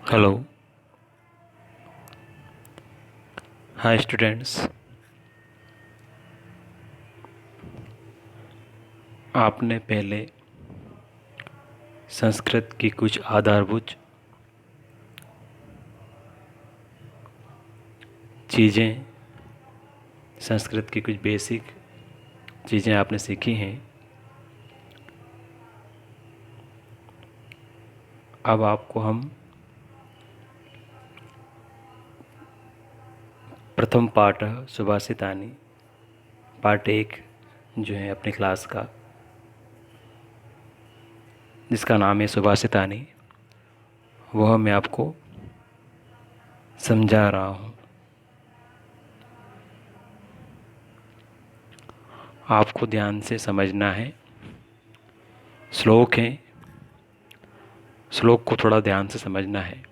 Hello. Hi students. आपने पहले संस्कृत की कुछ आधारभूत चीज़ें, संस्कृत की कुछ बेसिक चीज़ें आपने सीखी हैं। अब आपको हम प्रथम पाठ सुभाषितानी पार्ट 1 जो है अपनी क्लास का, जिसका नाम है सुभाषितानी, वह मैं आपको समझा रहा हूँ। आपको ध्यान से समझना है। श्लोक है, श्लोक को थोड़ा ध्यान से समझना है।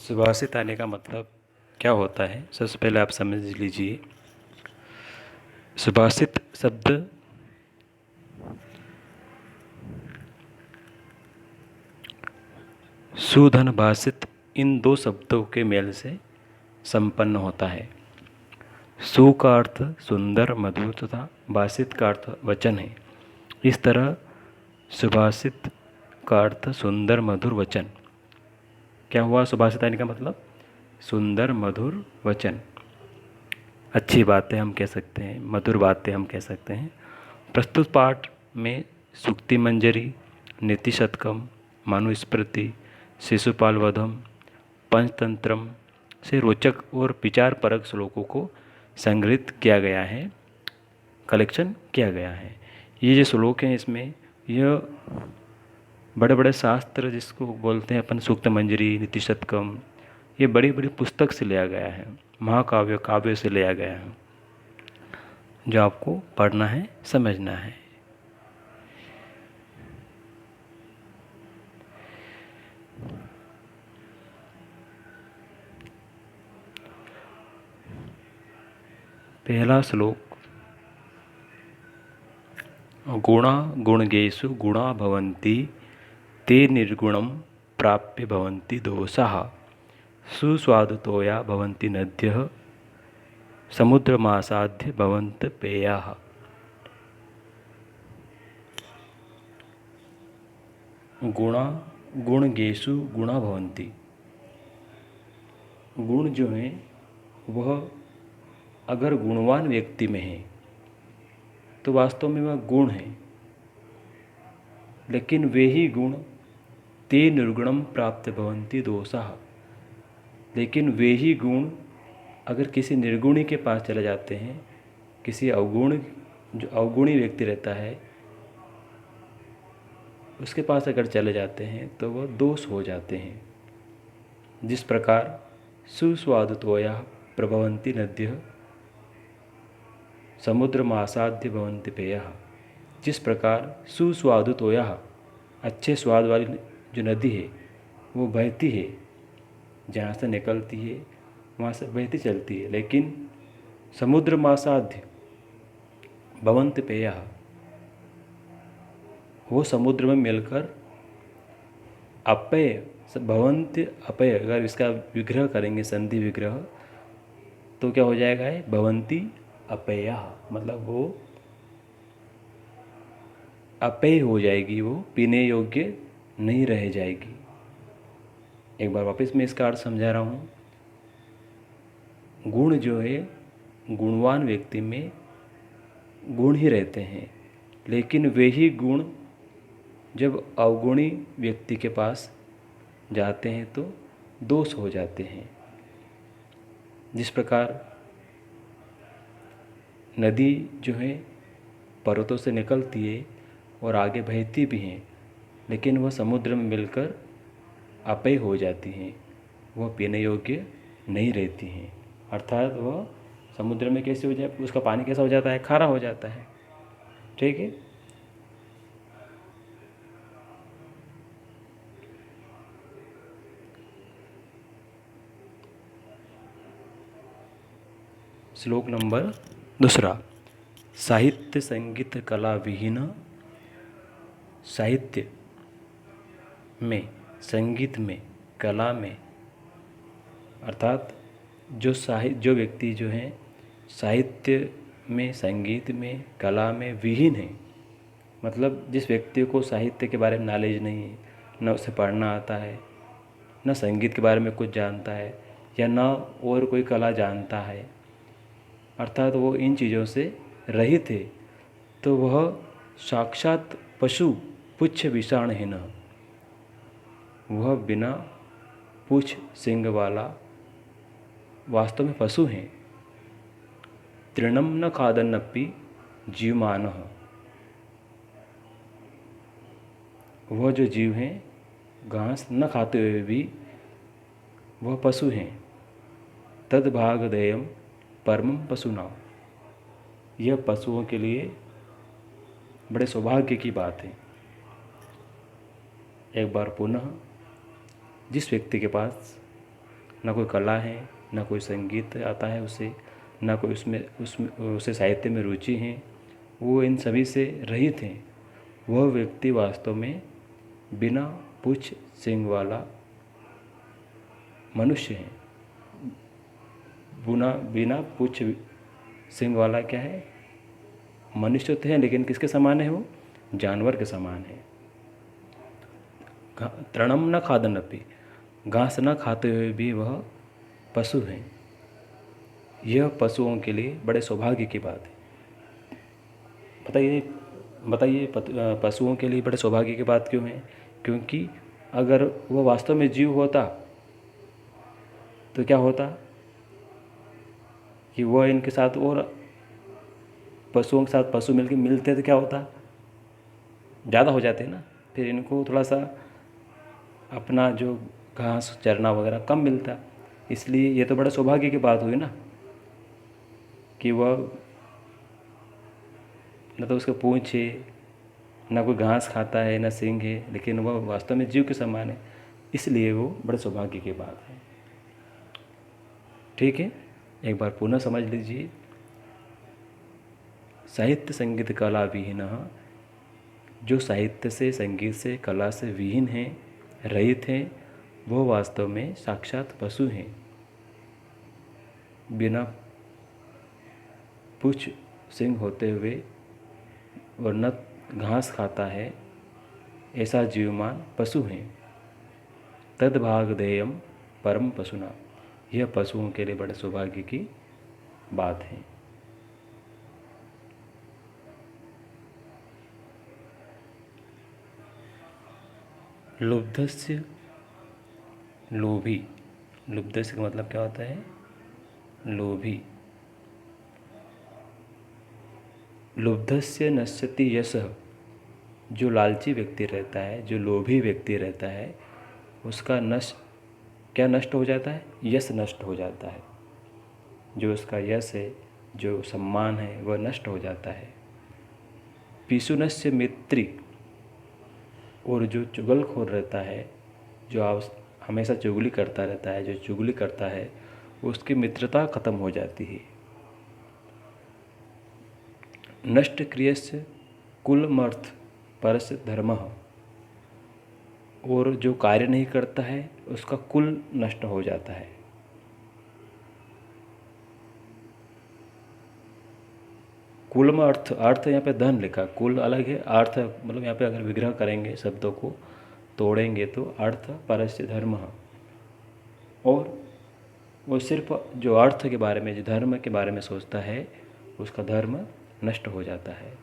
सुभाषित आने का मतलब क्या होता है, सबसे पहले आप समझ लीजिए। सुभाषित शब्द सुधन भाषित इन दो शब्दों के मेल से संपन्न होता है। सु का अर्थ सुंदर मधुर तथा भाषित का अर्थ वचन है। इस तरह सुभाषित का अर्थ सुंदर मधुर वचन। क्या हुआ सुभाषितानी का मतलब? सुंदर मधुर वचन, अच्छी बातें हम कह सकते हैं, मधुर बातें हम कह सकते हैं। प्रस्तुत पाठ में सूक्ति मंजरी, नीति शतकम, मनुस्मृति, शिशुपाल वधम, पंचतंत्रम से रोचक और विचार परक श्लोकों को संग्रहित किया गया है, कलेक्शन किया गया है। ये जो श्लोक हैं, इसमें यह बड़े बड़े शास्त्र जिसको बोलते हैं अपन, सूक्त मंजरी, नीति शतकम, ये बड़ी बड़ी पुस्तक से लिया गया है, महाकाव्य काव्य से लिया गया है, जो आपको पढ़ना है, समझना है। पहला श्लोक, गुणा गुणगेषु गुणा भवन्ति ते निर्गुणं प्राप्य भवन्ति दोषाः सुस्वादुतोया भवन्ति नद्यः समुद्रमासाद्य भवन्त पेयाः। गुणा गुणगेषु गुणा भवन्ति, गुण जो हैं वह अगर गुणवान व्यक्ति में है तो वास्तव में वह गुण है, लेकिन वे ही गुण ते निर्गुणम प्राप्त भवन्ति दोषाः, लेकिन वे ही गुण अगर किसी निर्गुणी के पास चले जाते हैं, किसी अवगुण, जो अवगुणी व्यक्ति रहता है उसके पास अगर चले जाते हैं तो वह दोष हो जाते हैं। जिस प्रकार सुस्वादुतोया प्रभवन्ति नद्यः समुद्रमासाद्य भवन्ति पेयः, जिस प्रकार सुस्वादुतोया, अच्छे स्वाद वाली जो नदी है वो बहती है, जहाँ से निकलती है वहाँ से बहती चलती है, लेकिन समुद्रमासाद्य भवन्ति पेयः, वो समुद्र में मिलकर अपेय, भवन्ति अपेय, अगर इसका विग्रह करेंगे, संधि विग्रह, तो क्या हो जाएगा है भवन्ति अपेया, मतलब वो अपेय हो जाएगी, वो पीने योग्य नहीं रह जाएगी। एक बार वापस मैं इसका अर्थ समझा रहा हूँ। गुण जो है, गुणवान व्यक्ति में गुण ही रहते हैं, लेकिन वे ही गुण जब अवगुणी व्यक्ति के पास जाते हैं तो दोष हो जाते हैं। जिस प्रकार नदी जो है पर्वतों से निकलती है और आगे बहती भी हैं, लेकिन वह समुद्र में मिलकर अपेय हो जाती हैं, वह पीने योग्य नहीं रहती हैं। अर्थात वह समुद्र में कैसे हो जाए, उसका पानी कैसा हो जाता है, खारा हो जाता है। ठीक है। श्लोक नंबर 2। साहित्य संगीत कला विहीन, साहित्य में, संगीत में, कला में, अर्थात जो व्यक्ति जो हैं साहित्य में, संगीत में, कला में विहीन है, मतलब जिस व्यक्ति को साहित्य के बारे में नॉलेज नहीं है, न उसे पढ़ना आता है, न संगीत के बारे में कुछ जानता है, या न और कोई कला जानता है, अर्थात वो इन चीज़ों से रहित है, तो वह साक्षात पशु पुच्छ विषाणहीन, वह बिना पूछ सिंग वाला वास्तव में पशु हैं। तृणम न खादन्नपि जीवमानः, वह जो जीव हैं घास न खाते हुए भी वह पशु हैं। तद्भागधेयम परमं पशुनां, यह पशुओं के लिए बड़े सौभाग्य की बात है। एक बार पुनः, जिस व्यक्ति के पास न कोई कला है, न कोई संगीत आता है उसे, न कोई उसमें उसे साहित्य में रुचि है, वो इन सभी से रहित हैं, वह व्यक्ति वास्तव में बिना पूछ सिंग वाला मनुष्य है। बिना पूछ सिंग वाला क्या है? मनुष्य तो है, लेकिन किसके समान है? वो जानवर के समान है। तृणम न खादन्नपि, घास न खाते हुए भी वह पशु हैं। यह पशुओं के लिए बड़े सौभाग्य की बात है। बताइए पशुओं के लिए बड़े सौभाग्य की बात क्यों है? क्योंकि अगर वह वास्तव में जीव होता तो क्या होता कि वह इनके साथ और पशुओं के साथ पशु मिलते तो क्या होता? ज़्यादा हो जाते ना, फिर इनको थोड़ा सा अपना जो घास चरना वगैरह कम मिलता। इसलिए ये तो बड़ा सौभाग्य की बात हुई ना कि वह न तो उसका पूंछ है, न कोई घास खाता है, न सींग है, लेकिन वह वास्तव में जीव के समान है। इसलिए वो बड़े सौभाग्य की बात है। ठीक है, एक बार पुनः समझ लीजिए। साहित्य संगीत कला विहीन, जो साहित्य से, संगीत से, कला से विहीन हैं, रहित हैं, वो वास्तव में साक्षात पशु हैं। बिना पूछ सिंग होते हुए और न घास खाता है, ऐसा जीवमान पशु हैं। तद्भागधेयम परम पशुना, यह पशुओं के लिए बड़े सौभाग्य की बात है। लुब्धस्य, लोभी, लुब्धस्य का मतलब क्या होता है? लोभी। लुब्धस्य नश्यति यशः, जो लालची व्यक्ति रहता है, जो लोभी व्यक्ति रहता है, उसका क्या नष्ट हो जाता है? यश नष्ट हो जाता है। जो उसका यश है, जो सम्मान है, वह नष्ट हो जाता है। पिशुनस्य मित्री, और जो चुगलखोर रहता है, जो हमेशा चुगली करता रहता है, जो चुगली करता है, उसकी मित्रता खत्म हो जाती है। नष्ट क्रियस्य कुलमर्थ परस्य धर्मः, और जो कार्य नहीं करता है उसका कुल नष्ट हो जाता है। कुल में अर्थ यहाँ पे धन लिखा, कुल अलग है, अर्थ मतलब यहाँ पे अगर विग्रह करेंगे, शब्दों को तोड़ेंगे तो अर्थ परस्य धर्म, और वो सिर्फ जो अर्थ के बारे में, जो धर्म के बारे में सोचता है, उसका धर्म नष्ट हो जाता है।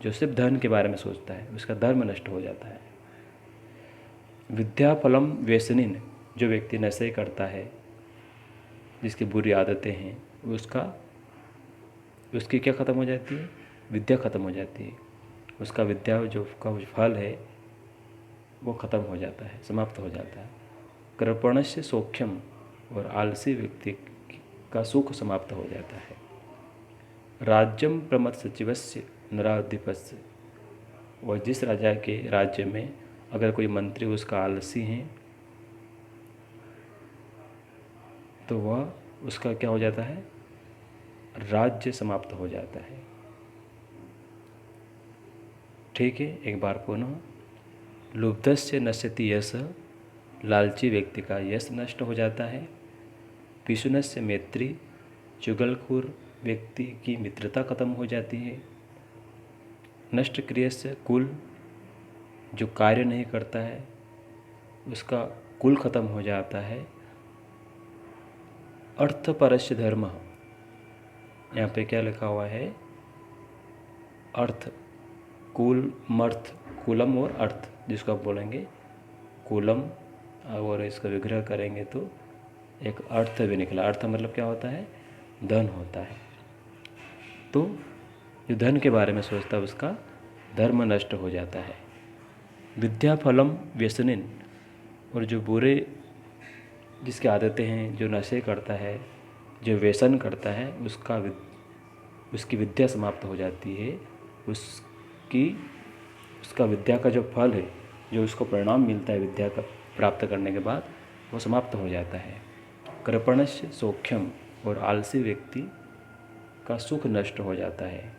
जो सिर्फ धन के बारे में सोचता है, उसका धर्म नष्ट हो जाता है। विद्याफलम व्यसनिन, जो व्यक्ति नशे करता है, जिसकी बुरी आदतें हैं, उसकी क्या ख़त्म हो जाती है? विद्या ख़त्म हो जाती है। उसका विद्या जो का फल है वो ख़त्म हो जाता है, समाप्त हो जाता है। कृपणस्य सौख्यम, और आलसी व्यक्ति का सुख समाप्त हो जाता है। राज्यम प्रमथ सचिवस्य नराधिपस्य, और जिस राजा के राज्य में अगर कोई मंत्री उसका आलसी है तो वह उसका क्या हो जाता है? राज्य समाप्त हो जाता है। ठीक है, एक बार पुनः, लुब्धस्य नश्यति यश, लालची व्यक्ति का यश नष्ट हो जाता है। पिशुनस्य मैत्री, चुगलखोर व्यक्ति की मित्रता खत्म हो जाती है। नष्ट क्रियस्य कुल, जो कार्य नहीं करता है उसका कुल खत्म हो जाता है। अर्थपरस्य धर्म, यहाँ पे क्या लिखा हुआ है, अर्थ, कुल मर्थ, कुलम और अर्थ, जिसको आप बोलेंगे कुलम, और इसका विग्रह करेंगे तो एक अर्थ भी निकला। अर्थ मतलब क्या होता है, धन होता है। तो जो धन के बारे में सोचता है उसका धर्म नष्ट हो जाता है। विद्याफलम व्यसनिन, और जो बुरे जिसकी आदतें हैं, जो नशे करता है, जो व्यसन करता है, उसकी विद्या समाप्त हो जाती है। उसका विद्या का जो फल है, जो उसको परिणाम मिलता है विद्या का प्राप्त करने के बाद, वो समाप्त हो जाता है। कृपणस्य सौख्यम, और आलसी व्यक्ति का सुख नष्ट हो जाता है।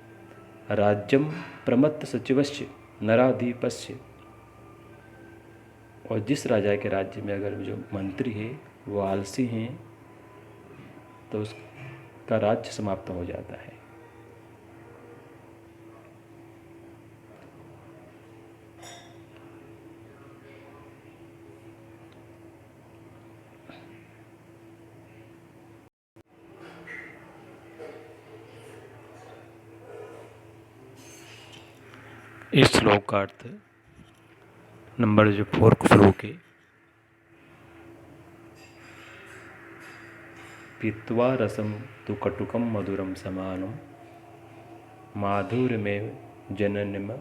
राज्यम प्रमत्त सचिवस्य नराधिपस्य, और जिस राजा के राज्य में अगर जो मंत्री है वो आलसी हैं तो उसका राज्य समाप्त हो जाता है। इस श्लोक का अर्थ नंबर जो 4 श्लोक है, पीत्वा रसम तु कटुकम मधुरम समानम माधुर्यमेव जननम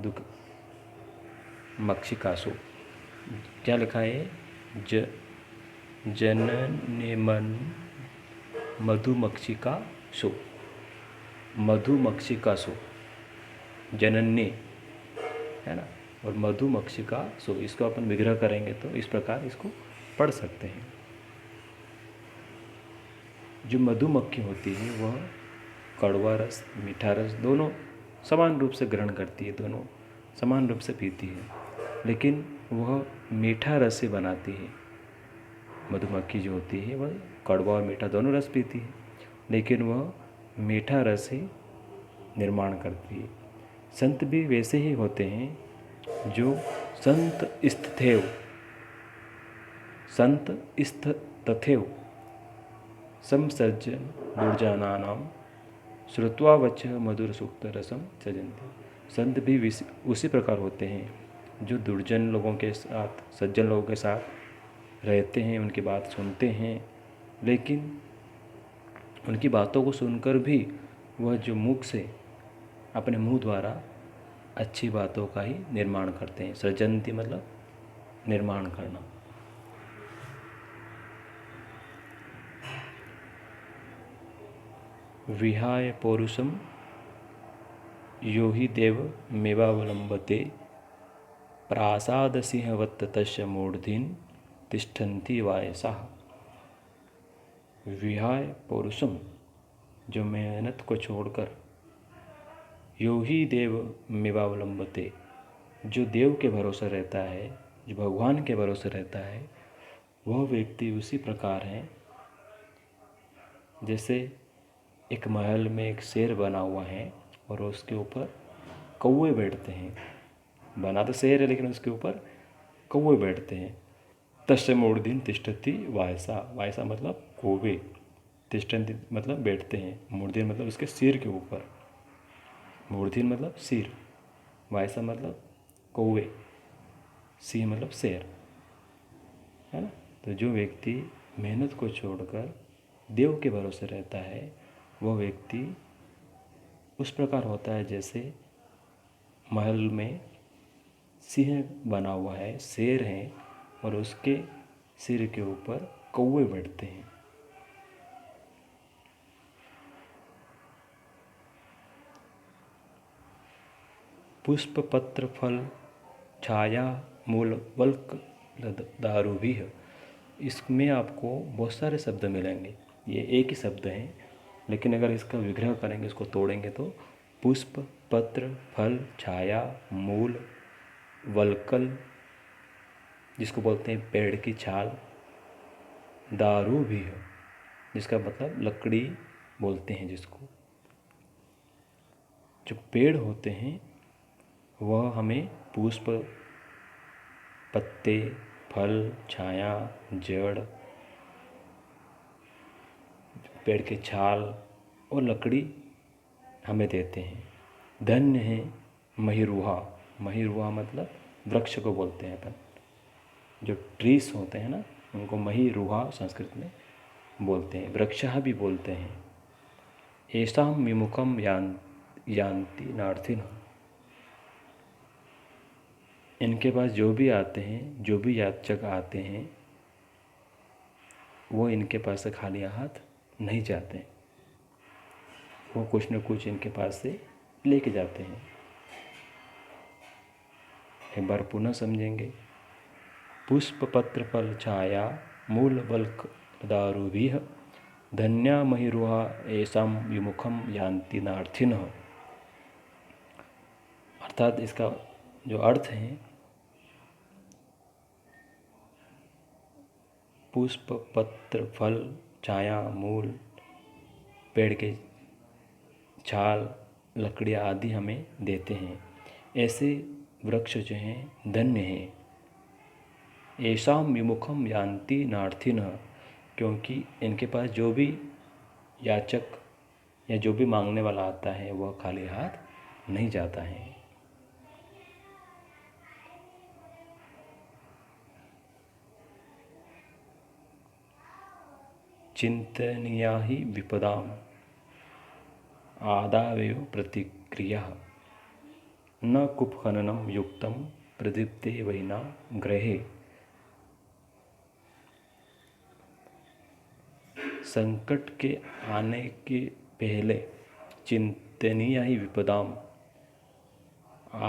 दुख मक्षिकासु। क्या लिखा है, जननिमन मधुमक्षिकासु, मधुमक्षिकासु, जनन्य है ना, और मधुमक्षिकासु, इसको अपन विग्रह करेंगे तो इस प्रकार इसको पढ़ सकते हैं। जो मधुमक्खी होती है वह कड़वा रस, मीठा रस दोनों समान रूप से ग्रहण करती है, दोनों समान रूप से पीती है, लेकिन वह मीठा रस से बनाती है। मधुमक्खी जो होती है वह कड़वा और मीठा दोनों रस पीती है, लेकिन वह मीठा रस ही निर्माण करती है। संत भी वैसे ही होते हैं जो संत स्थितेव, संत स्थितथेव समसर्जन दुर्जनानाम श्रुत्वा वच मधुर सूक्त रसम सजन्ति। संत भी उसी प्रकार होते हैं जो दुर्जन लोगों के साथ, सज्जन लोगों के साथ रहते हैं, उनकी बात सुनते हैं, लेकिन उनकी बातों को सुनकर भी वह जो मुख से, अपने मुंह द्वारा अच्छी बातों का ही निर्माण करते हैं। सृजन्ति मतलब निर्माण करना। विहाय पौरुषम यो हि देव मेवावलंबते प्रासाद सिंहवत् तस्य मूर्धीन तिष्ठन्ति वायसाः। विहाय पौरुषम, जो मेहनत को छोड़कर, यो ही देव मेवावलंबते, जो देव के भरोसे रहता है, जो भगवान के भरोसे रहता है, वह व्यक्ति उसी प्रकार है जैसे एक महल में एक शेर बना हुआ है और उसके ऊपर कौवे बैठते हैं। बना तो शेर है लेकिन उसके ऊपर कौवे बैठते हैं। तस्य मूर्धीन तिष्ठति वायसा, वायसा मतलब कौवे, तिष्ठन्ति मतलब बैठते हैं, मूर्धीन मतलब उसके सिर के ऊपर, मूर्धीन मतलब सिर, वायसा मतलब कौवे, सिंह मतलब शेर, है ना। तो जो व्यक्ति मेहनत को छोड़कर देव के भरोसे रहता है वह व्यक्ति उस प्रकार होता है जैसे महल में सिंह बना हुआ है, शेर है, और उसके सिर के ऊपर कौवे बैठते हैं। पुष्प पत्र फल छाया मूल वल्क दारू भी है। इसमें आपको बहुत सारे शब्द मिलेंगे, ये एक ही शब्द हैं लेकिन अगर इसका विग्रह करेंगे, इसको तोड़ेंगे तो पुष्प, पत्र, फल, छाया, मूल, वल्कल जिसको बोलते हैं पेड़ की छाल, दारू भी है जिसका मतलब लकड़ी बोलते हैं जिसको। जो पेड़ होते हैं वह हमें पुष्प, पत्ते, फल, छाया, जड़, पेड़ की छाल और लकड़ी हमें देते हैं। धन्य है महिरुहा। महिरुहा मतलब वृक्ष को बोलते हैं अपन। जो ट्रीज होते हैं ना उनको महिरुहा संस्कृत में बोलते हैं, वृक्षः भी बोलते हैं। येषां विमुखम यान्ति नार्थिनः। इनके पास जो भी आते हैं, जो भी याचक आते हैं, वो इनके पास से खाली हाथ नहीं जाते, वो कुछ न कुछ इनके पास से लेके जाते हैं। एक बार पुनः समझेंगे। पुष्प, पत्र, फल, छाया, मूल, वल्क, दारुभिः धन्या महिरुहा येषां विमुखम यान्ति नार्थिनः। अर्थात इसका जो अर्थ है, पुष्प, पत्र, फल, छाया, मूल, पेड़ के छाल, लकड़ियाँ आदि हमें देते हैं। ऐसे वृक्ष जो हैं धन्य हैं। येषां विमुखम यान्ति नार्थिनः, क्योंकि इनके पास जो भी याचक या जो भी मांगने वाला आता है वह खाली हाथ नहीं जाता है। चिंतनीया ही विपदाम आदावेव प्रतिक्रिया न कुपखननम युक्तम प्रदीप्ते वैना ग्रहे। संकट के आने के पहले चिंतनीय ही विपदाम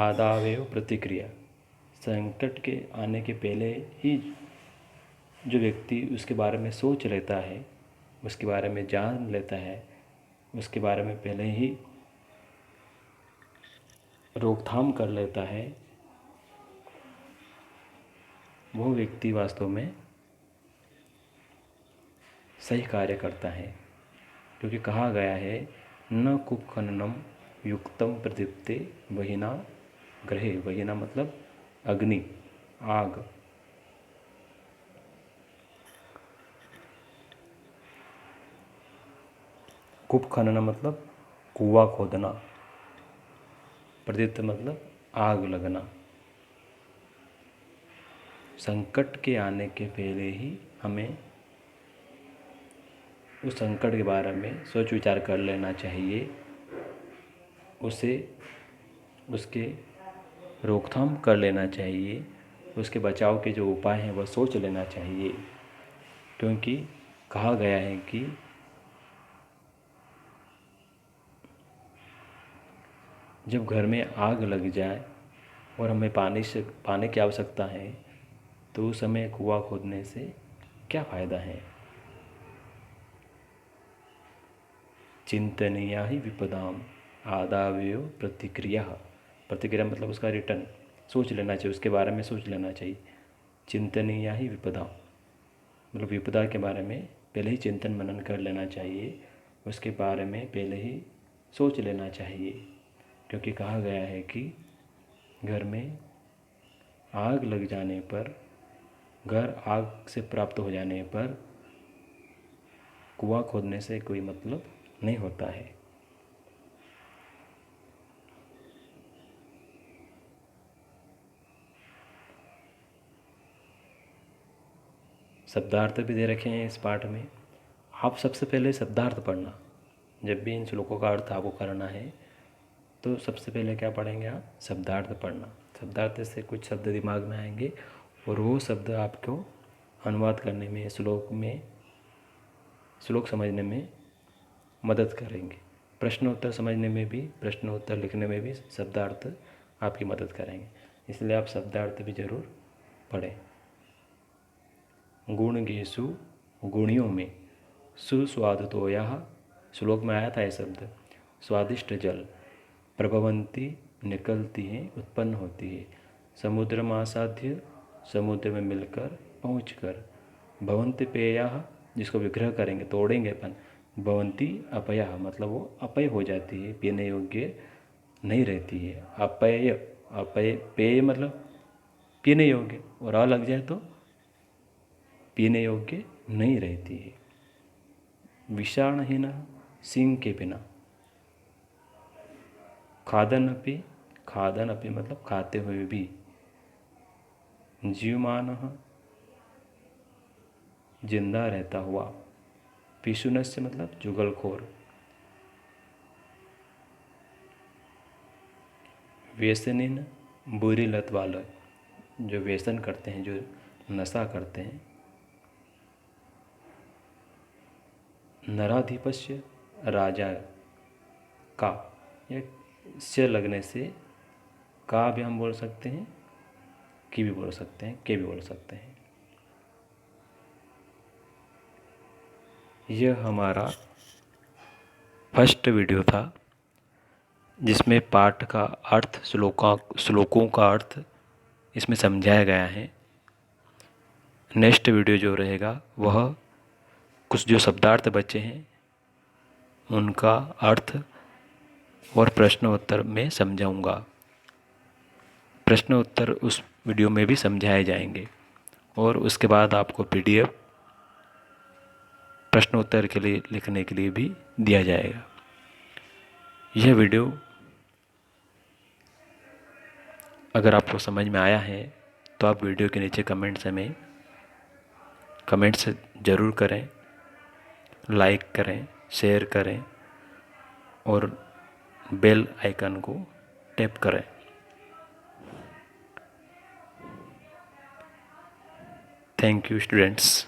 आदावेव प्रतिक्रिया। संकट के आने के पहले ही जो व्यक्ति उसके बारे में सोच लेता है, उसके बारे में जान लेता है, उसके बारे में पहले ही रोकथाम कर लेता है, वो व्यक्ति वास्तव में सही कार्य करता है। क्योंकि कहा गया है न कुपखननम युक्तम प्रदीप्ते वहिना ग्रहे। वहिना मतलब अग्नि, आग। कूप खनन मतलब कुआं खोदना, प्रदीप्त मतलब आग लगना। संकट के आने के पहले ही हमें उस संकट के बारे में सोच विचार कर लेना चाहिए, उसके रोकथाम कर लेना चाहिए, उसके बचाव के जो उपाय हैं वह सोच लेना चाहिए। क्योंकि कहा गया है कि जब घर में आग लग जाए और हमें पानी की आवश्यकता है तो उस समय कुआं खोदने से क्या फ़ायदा है। चिंतनीया ही विपदाम आदावेव प्रतिक्रिया। प्रतिक्रिया मतलब उसका रिटर्न, सोच लेना चाहिए, उसके बारे में सोच लेना चाहिए। चिंतनीया ही विपदाम मतलब विपदा के बारे में पहले ही चिंतन मनन कर लेना चाहिए, उसके बारे में पहले ही सोच लेना चाहिए। क्योंकि कहा गया है कि घर में आग लग जाने पर, घर आग से प्राप्त हो जाने पर कुआं खोदने से कोई मतलब नहीं होता है। शब्दार्थ भी दे रखे हैं इस पाठ में। आप सबसे पहले शब्दार्थ पढ़ना। जब भी इन श्लोकों का अर्थ आपको करना है तो सबसे पहले क्या पढ़ेंगे आप? शब्दार्थ पढ़ना। शब्दार्थ से कुछ शब्द दिमाग में आएंगे और वो शब्द आपको अनुवाद करने में, श्लोक समझने में मदद करेंगे। प्रश्नोत्तर समझने में भी, प्रश्नोत्तर लिखने में भी शब्दार्थ आपकी मदद करेंगे। इसलिए आप शब्दार्थ भी ज़रूर पढ़ें। गुणगेषु गुणियों में सुस्वादुतोयः श्लोक में आया था ये शब्द। स्वादिष्ट जल, प्रभवंती निकलती है, उत्पन्न होती है। समुद्र मासाध्य, समुद्र में मिलकर, पहुँचकर। भवंती पेया, जिसको विग्रह करेंगे, तोड़ेंगे अपन। भवंती अपया, मतलब वो अपेय हो जाती है, पीने योग्य नहीं रहती है। अपेय, अपेय, पेय मतलब पीने योग्य, और आ लग जाए तो पीने योग्य नहीं रहती है। विषाणहीन, सिंह के बिना। खादन अपि, खादन अपि मतलब खाते हुए भी। जीवमान, जिंदा रहता हुआ। पिशुनस्य मतलब जुगलखोर। व्यसनिन, बुरी लत वाला, जो व्यसन करते हैं, जो नशा करते हैं। नराधिपस्य, राजा का, या से लगने से का भी हम बोल सकते हैं, की भी बोल सकते हैं, के भी बोल सकते हैं। यह हमारा फर्स्ट वीडियो था जिसमें पाठ का अर्थ, श्लोकों का अर्थ इसमें समझाया गया है। नेक्स्ट वीडियो जो रहेगा वह कुछ जो शब्दार्थ बचे हैं उनका अर्थ और प्रश्न उत्तर में समझाऊंगा। प्रश्न उत्तर उस वीडियो में भी समझाए जाएंगे और उसके बाद आपको PDF प्रश्न उत्तर के लिए लिखने के लिए भी दिया जाएगा। यह वीडियो अगर आपको समझ में आया है तो आप वीडियो के नीचे कमेंट्स ज़रूर करें, लाइक करें, शेयर करें और बेल आइकन को टैप करें। Thank you students.